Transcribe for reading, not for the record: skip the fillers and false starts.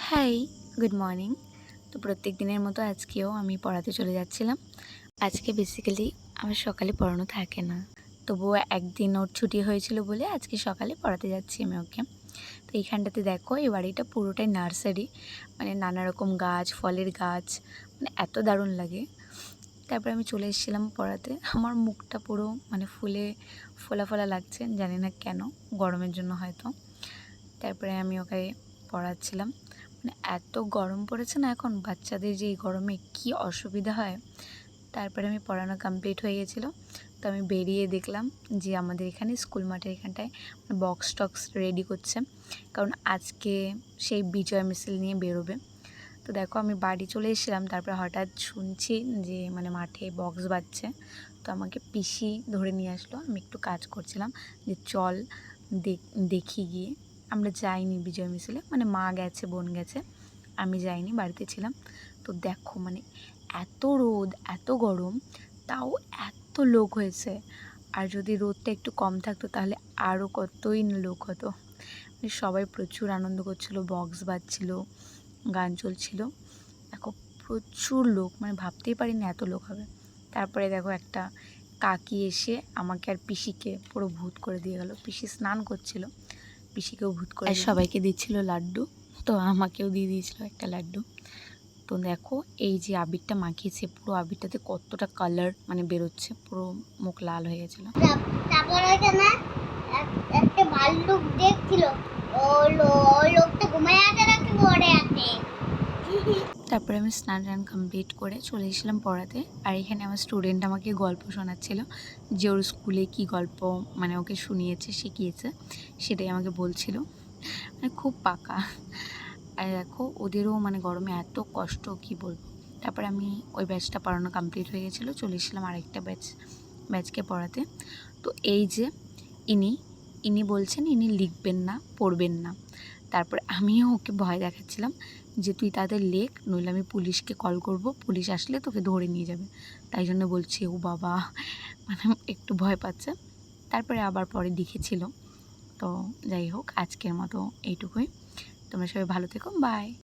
High, good morning. তো প্রত্যেক দিনের মতো আজকেও আমি পড়াতে চলে যাচ্ছিলাম। আজকে বেসিক্যালি আমার সকালে পড়ানো থাকে না, তবুও একদিন ওর ছুটি হয়েছিল বলে আজকে সকালে পড়াতে যাচ্ছি আমি ওকে। তো এইখানটাতে দেখো, এই বাড়িটা পুরোটাই নার্সারি, মানে নানা রকম গাছ, ফলের গাছ, মানে এত দারুণ লাগে। তারপরে আমি চলে এসেছিলাম পড়াতে। আমার মুখটা পুরো মানে ফুলে ফোলা ফোলা লাগছে, জানি না কেন, গরমের জন্য হয়তো। তারপরে আমি ওকে পড়াচ্ছিলাম। মানে এত গরম পড়েছে না এখন, বাচ্চাদের যে এই গরমে কী অসুবিধা হয়। তারপরে আমি পড়ানো কমপ্লিট হয়ে গেছিলো। তো আমি বেরিয়ে দেখলাম যে আমাদের এখানে স্কুল মাঠের এখানটায় বক্স টক্স রেডি করছে, কারণ আজকে সেই বিজয় মিছিল নিয়ে বেরোবে। তো দেখো, আমি বাড়ি চলে এসেছিলাম, তারপরে হঠাৎ শুনছি যে মানে মাঠে বক্স বাজছে। তো আমাকে পিসি ধরে নিয়ে আসলো, আমি একটু কাজ করছিলাম, যে চল দেখি গিয়ে। আমরা যাইনি বিজয় মিছিলে, মানে মা গেছে, বোন গেছে, আমি যাইনি, বাড়িতে ছিলাম। তো দেখো মানে এত রোদ, এত গরম, তাও এত লোক হয়েছে। আর যদি রোদটা একটু কম থাকতো তাহলে আরও কতই না লোক হতো। মানে সবাই প্রচুর আনন্দ করছিল, বক্স বাজছিল, গান চলছিল। দেখো প্রচুর লোক, মানে ভাবতেই পারিনি এত লোক হবে। তারপরে দেখো একটা কাকি এসে আমাকে আর পিসিকে পুরো ভূত করে দিয়ে গেল। পিসি স্নান করছিল, পিসিকেও ভূত করে, আর সবাইকে দিচ্ছিল লাড্ডু, তো আমাকেও দিয়ে দিয়েছিল একটা লাড্ডু। তো দেখো এই যে আবিরটা মাখিয়েছে, পুরো আবিরটাতে কতটা কালার মানে বেরোচ্ছে, পুরো মুখ লাল হয়ে গেছিল। তারপর ওইখানে একটা ভাল্লুক দেখছিল, ওই লোকটা ঘুমায় আছে নাকি পড়ে আছে। তারপরে আমি স্নান টান কমপ্লিট করে চলে এসেছিলাম পড়াতে। আর এখানে আমার স্টুডেন্ট আমাকে গল্প শোনাচ্ছিল, যে ওর স্কুলে কি গল্প মানে ওকে শুনিয়েছে, শিখিয়েছে, সেটাই আমাকে বলছিল। মানে খুব পাকা। আর দেখো ওদেরও মানে গরমে এত কষ্ট, কি বলবো। তারপরে আমি ওই ব্যাচটা পড়ানো কমপ্লিট হয়ে গেছিলো, চলে এসেছিলাম আরেকটা ব্যাচকে পড়াতে। তো এই যে ইনি বলছেন ইনি লিখবেন না, পড়বেন না। তারপরে আমিও ওকে ভয় দেখাচ্ছিলাম যে তুই তাদের লেখ, নইলে আমি পুলিশকে কল করব, পুলিশ আসলে তোকে ধরে নিয়ে যাবে। তাই জন্য বলছি, ও বাবা, মানে একটু ভয় পাচ্ছে। তারপরে আবার পরে লিখেছিল। তো যাই হোক, আজকের মতো এইটুকুই। তোমরা সবাই ভালো থেকো, বাই।